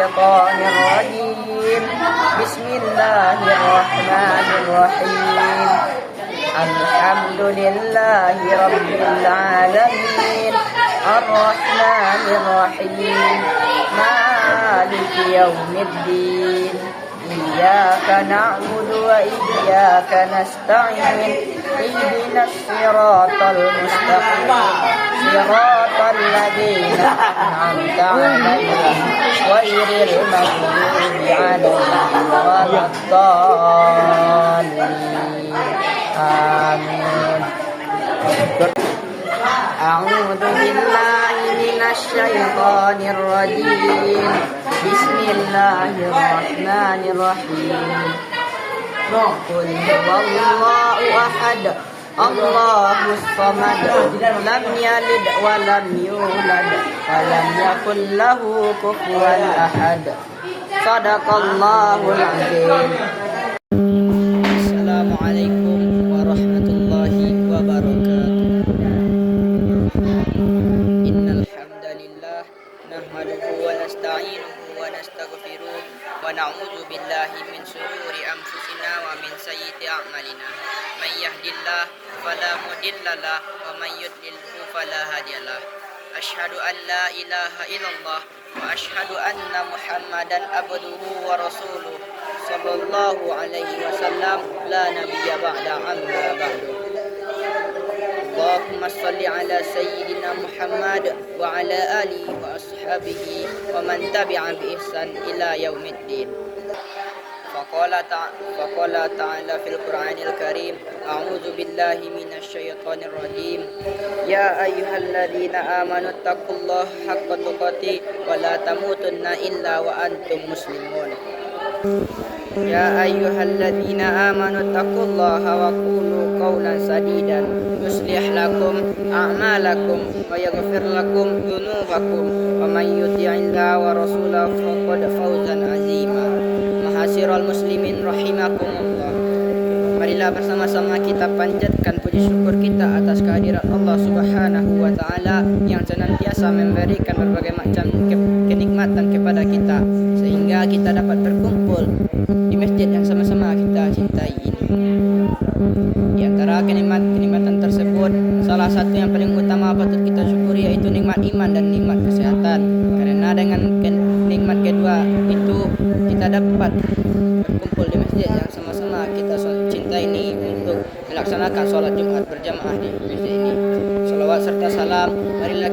الشيطان الرجيم بسم الله الرحمن الرحيم الحمد لله رب العالمين الرحمن الرحيم مالك يوم الدين إياك نعبد وإياك نستعين اهدنا الصراط المستقيم صراط الذين أنعمت عليهم غير المغضوب عليهم ولا الضالين آمين. أعوذ بالله من الشيطان الرجيم بسم الله الرحمن الرحيم قل هو الله أحد الله الصمد لم يلد ولم يولد ولم يكن له كفوا أحد صدق الله العظيم. السلام عليكم ورحمة الله وبركاته. إن الحمد لله نحمده ونستعينه ونستغفره ونعوذ بالله من شرور أنفسنا ومن سيئات أعمالنا من يهد الله فلا مضل له ومن يضلل فلا هادي له أشهد أن لا إله إلا الله وأشهد أن محمدا عبده ورسوله صلى الله عليه وسلم لا نبي بعد أما بعد. اللهم صل على سيدنا محمد وعلى آله وأصحابه ومن تبع بإحسان إلى يوم الدين. فقال تعالى في القرآن الكريم أعوذ بالله من الشيطان الرجيم يا أيها الذين آمنوا اتقوا الله حق تقاته ولا تموتن إلا وأنتم مسلمون. يا أيها الذين آمنوا اتقوا الله وقولوا قولا سديدا يصلح لكم أعمالكم ويغفر لكم ذنوبكم ومن يطع الله ورسوله فقد فوزا عظيما. Ma'asyiral muslimin rahimakumullah. Marilah bersama-sama kita panjatkan puji syukur kita atas kehadirat Allah Subhanahu wa taala yang senantiasa memberikan berbagai macam kenikmatan kepada kita sehingga kita dapat berkumpul di masjid yang sama-sama kita cintai ini. Di antara kenikmatan tersebut, salah satu yang paling utama patut kita syukuri yaitu nikmat iman dan nikmat kesehatan. Karena dengan nikmat kedua itu kita dapat berkumpul di masjid yang sama-sama kita cintai ini untuk melaksanakan sholat Jumat berjamaah di masjid ini. Salawat serta salam marilah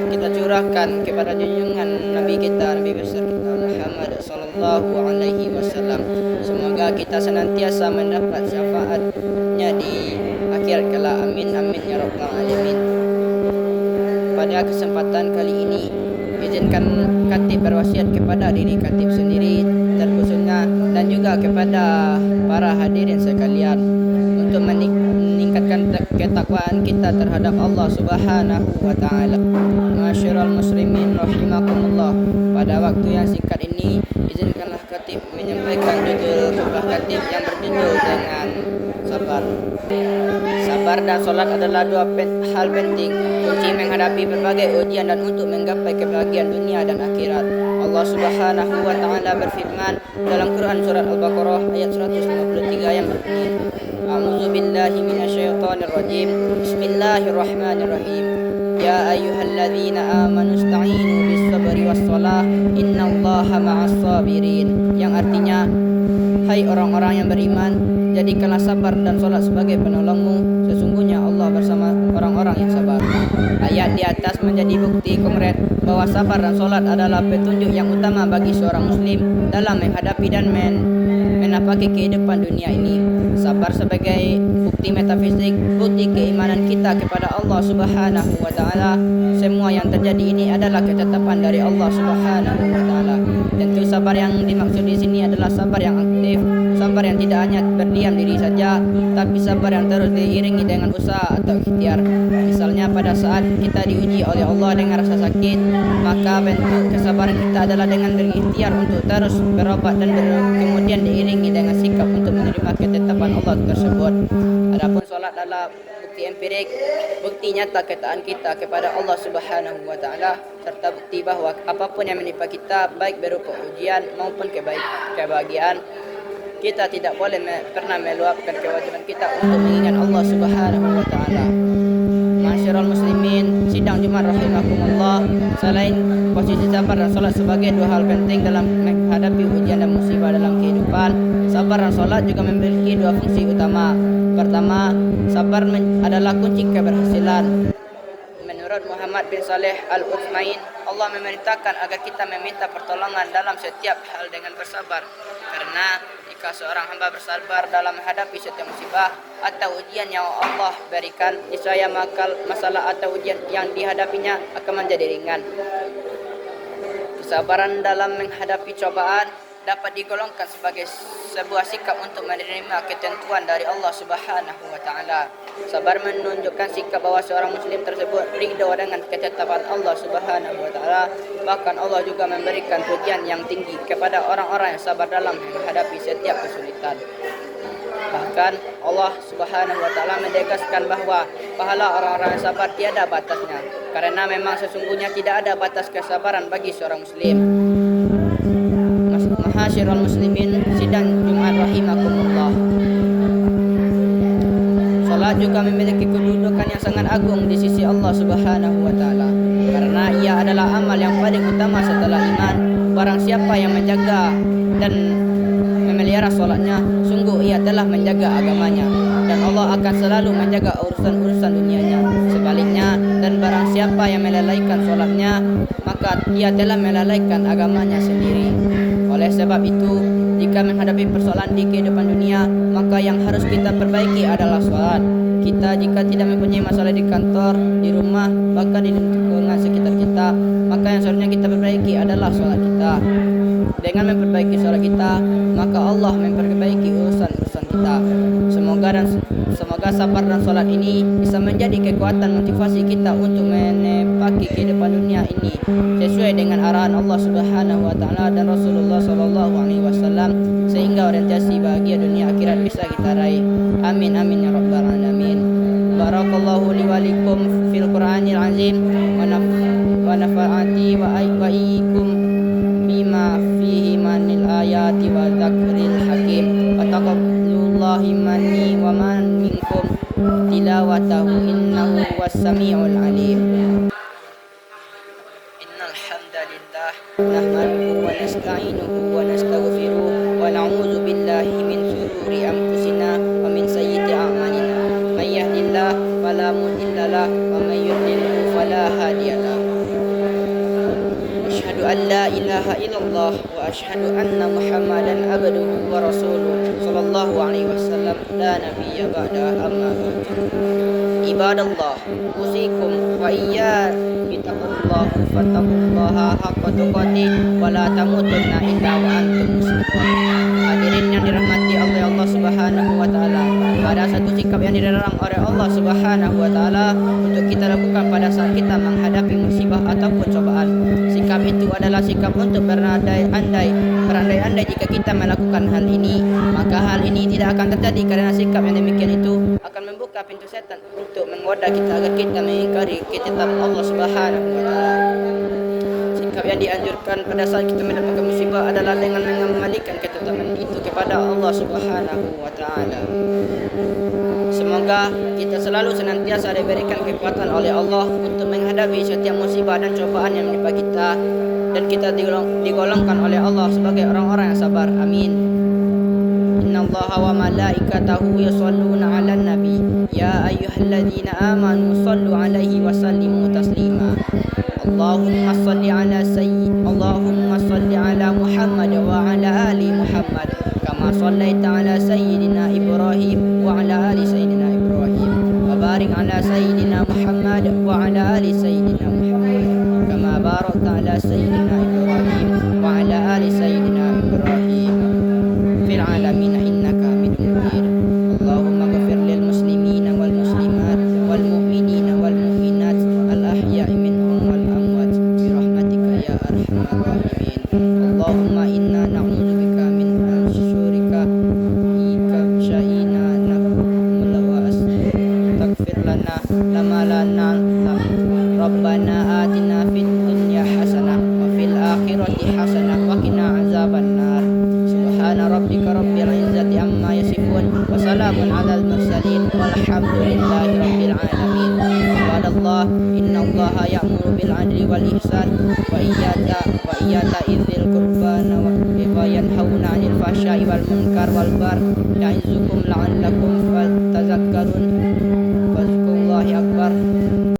kita curahkan kepada junjungan Nabi kita, Nabi besar kita Muhammad sallallahu alaihi wasallam. Semoga kita senantiasa mendapat syafaatnya di akhirat kelak. Amin amin ya rabbal alamin. Pada kesempatan kali ini izinkan khatib berwasiat kepada diri khatib sendiri terkhususnya dan juga kepada para hadirin sekalian untuk meningkatkan ketakwaan kita terhadap Allah Subhanahu wa taala. Ma'asyiral muslimin rahimakumullah. Pada waktu yang singkat ini izinkanlah khatib menyampaikan judul khutbah khatib yang berjudul dengan sabar. Sabar dan solat adalah dua hal penting kunci menghadapi berbagai ujian dan untuk menggapai kebahagiaan dunia dan akhirat. Allah Subhanahu wa taala berfirman dalam Quran surat Al-Baqarah ayat 153 yang berbunyi A'udzu billahi minasyaitonir rajim. Bismillahirrahmanirrahim. Ya ayyuhalladzina amanu ista'inu bis-sabri was-shalah innallaha ma'as sabirin. Yang artinya, hai orang-orang yang beriman, jadikanlah sabar dan solat sebagai penolongmu. Sesungguhnya Allah bersama orang-orang yang sabar. Ayat di atas menjadi bukti konkret bahwa sabar dan solat adalah petunjuk yang utama bagi seorang muslim dalam menghadapi dan menapaki kehidupan dunia ini. Sabar sebagai bukti metafisik, bukti keimanan kita kepada Allah Subhanahu wa taala. Semua yang terjadi ini adalah ketetapan dari Allah Subhanahu wa taala. Tentu sabar yang dimaksud di sini adalah sabar yang aktif, sabar yang tidak hanya berdiam diri saja, tapi sabar yang terus diiringi dengan usaha atau ikhtiar. Misalnya pada saat kita diuji oleh Allah dengan rasa sakit, maka bentuk kesabaran kita adalah dengan berikhtiar untuk terus berobat dan kemudian diiringi diiringi dengan sikap untuk menerima ketetapan Allah tersebut. Adapun solat adalah bukti empirik, bukti nyata ketaan kita kepada Allah Subhanahu wa taala, serta bukti bahawa apapun yang menimpa kita baik berupa ujian maupun kebahagiaan, kita tidak boleh pernah meluapkan kewajiban kita untuk mengingat Allah Subhanahu wa taala. Masyarul muslimin, sidang Jumat rahimakumullah, selain posisi sabar dan solat sebagai dua hal penting dalam menghadapi ujian dan musibah dalam kehidupan, sabar dan solat juga memiliki dua fungsi utama. Pertama, sabar adalah kunci keberhasilan. Menurut Muhammad bin Saleh Al-Utsmain, Allah memerintahkan agar kita meminta pertolongan dalam setiap hal dengan bersabar. Karena jika seorang hamba bersabar dalam menghadapi setiap musibah atau ujian yang Allah berikan, niscaya masalah atau ujian yang dihadapinya akan menjadi ringan. Kesabaran dalam menghadapi cobaan dapat digolongkan sebagai sebuah sikap untuk menerima ketentuan dari Allah Subhanahu wa taala. Sabar menunjukkan sikap bahwa seorang muslim tersebut ridha dengan ketetapan Allah Subhanahu wa taala. Bahkan Allah juga memberikan pujian yang tinggi kepada orang-orang yang sabar dalam menghadapi setiap kesulitan. Bahkan Allah Subhanahu wa taala menegaskan bahawa pahala orang-orang yang sabar tiada batasnya, karena memang sesungguhnya tidak ada batas kesabaran bagi seorang muslim. Masyarul muslimin, sidang Jumat rahimakumullah, salat juga memiliki kedudukan yang sangat agung di sisi Allah Subhanahu wa taala, karena ia adalah amal yang paling utama setelah iman. Barang siapa yang menjaga dan memelihara salatnya, sungguh ia telah menjaga agamanya, dan Allah akan selalu menjaga urusan-urusan dunianya. Sebaliknya, dan barang siapa yang melalaikan salatnya, maka ia telah melalaikan agamanya sendiri. Oleh sebab itu, jika menghadapi persoalan di kehidupan dunia, maka yang harus kita perbaiki adalah salat. Kita jika tidak mempunyai masalah di kantor, di rumah, bahkan di lingkungan sekitar kita, maka yang seharusnya kita perbaiki adalah salat kita. Dengan memperbaiki salat kita, maka Allah memperbaiki urusan-urusan kita. Semoga sabar dan salat ini bisa menjadi kekuatan motivasi kita untuk menepaki kehidupan dunia ini sesuai dengan arahan Allah Subhanahu wa taala dan Rasulullah sallallahu alaihi wasallam, sehingga orientasi bahagia dunia akhirat bisa kita raih. Amin amin ya rabbal alamin. Barakallahu li wa likum fil Qur'anil azim wa nafa'ati wa iyyakum bima fihi manil ayati wa dzakril hakim. Wa taqabbalullahi manni wa man minkum tilawatahu innahu was-sami'ul alim. Innal hamdalillah nahmaduhu wa nasta'inuhu wa nastaghfiruh wa na'udzu billahi min shururi anfusina wa min sayyiati a'malina. May yahdihillahu fala mudilla lahu wa may yudlil fala hadiya lahu. Asyhadu an la ilaha illallah wa asyhadu anna Muhammadan abduhu wa rasuluh sallallahu alaihi wasallam la nabiyya ba'da, amma ba'du. Ibadallah, usikum wa iyyakum bittaqwallah fattaqullaha haqqa tuqatih wa la tamutunna illa wa antum muslimun. Hadirin yang dirahmati oleh Allah Subhanahu wa taala, ada satu sikap yang dilarang oleh Allah Subhanahu wa taala untuk kita lakukan pada saat kita menghadapi musibah ataupun cobaan. Sikap itu adalah sikap untuk berandai-andai jika kita melakukan hal ini, maka hal ini tidak akan terjadi, karena sikap yang demikian itu akan membuka pintu setan untuk menggoda kita agar kita mengingkari ketetapan Allah Subhanahu wa taala. Sikap yang dianjurkan pada saat kita mendapatkan musibah adalah dengan mengembalikan ketetapan itu kepada Allah Subhanahu wa taala. Semoga kita selalu senantiasa diberikan kekuatan oleh Allah untuk menghadapi setiap musibah dan cobaan yang menimpa kita, dan kita digolongkan oleh Allah sebagai orang-orang yang sabar. Amin. Innallaha wa malaikatahu yusholluna 'alan nabi ya ayyuhalladzina amanu shallu 'alaihi wa sallimu taslima. Allahumma shalli 'ala Muhammad wa 'ala ali Muhammad kama shallaita 'ala sayyidina Ibrahim wa 'ala ali sayyidina Ibrahim wa barik 'ala sayyidina Muhammad wa 'ala ali sayyidina Muhammad kama barakta 'ala sayyidina Ibrahim wa 'ala ali sayyidina Ibrahim fil 'alamin innaka Hamidum Majid. Allahumma ighfir lil muslimina wal muslimat wal mu'minina wal mu'minat al ahya'i minhum wal amwat bi rahmatika ya arhamar rahimin. Allahumma inna na'udzubika min syururika الآخرة حسنة وقنا عذاب النار سبحان ربك رب العزة عما يصفون وسلام على المرسلين والحمد لله رب العالمين قال الله إن الله يأمر بالعدل والإحسان وإيتاء ذي القربى وينهون عن الفحشاء والمنكر والبغي يعظكم لعلكم تذكرون واذكروا الله أكبر